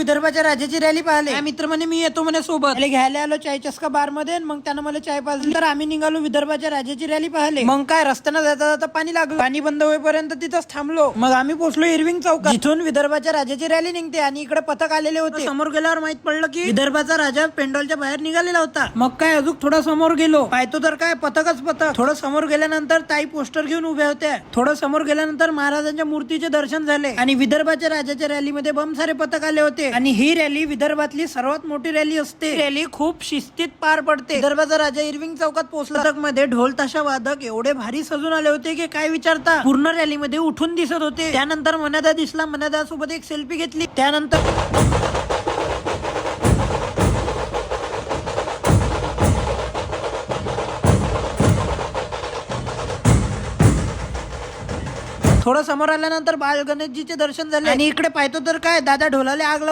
विदर्भाच्या राजाची रॅली पाहिले. मित्र म्हणे मी येतो म्हणे सोबत. घ्यायला आलो चाय चस्का बार मध्ये. मग त्यानं मला चाय पाजली. तर आम्ही निघालो विदर्भाच्या राजाची रॅली पाहिले. मग काय रस्त्यानं जाता जाता पाणी लागलं. पाणी बंद होईपर्यंत तिथंच थांबलो. मग आम्ही पोहोचलो इरविंग चौकात, जिथून विदर्भाच्या राजाची रॅली निघते. आणि इकडे पथक आलेले होते. समोर गेल्यावर माहित पडलं की विदर्भाचा राजा पेंडॉलच्या बाहेर निघालेला होता. मग काय अजून थोडं समोर गेलो. पाहतो तर काय पथकच पथक. थोडं समोर गेल्यानंतर ताई पोस्टर घेऊन उभ्या होत्या. थोडं समोर गेल्यानंतर महाराजांच्या मूर्तीचे दर्शन झाले. आणि विदर्भाच्या राजाच्या रॅलीमध्ये बम सारे पथक आले होते. आणि ही रॅली विदर्भातली सर्वात मोठी रॅली असते. रॅली खूप शिस्तीत पार पडते. विदर्भाचा राजा इरविंग चौकात पोहोचला. पथक मध्ये ढोल ताशा वादक एवढे भारी सजून आले होते की काय विचारता. पूर्ण रॅली मध्ये उठून दिसत होते. त्यानंतर मनादा दिसला. मनादा सोबत एक सेल्फी घेतली. त्यानंतर थोडं समोर आल्यानंतर बाल गणेशजीचे दर्शन झाले. आणि इकडे पाहतो तर काय दादा ढोलाले आग लावून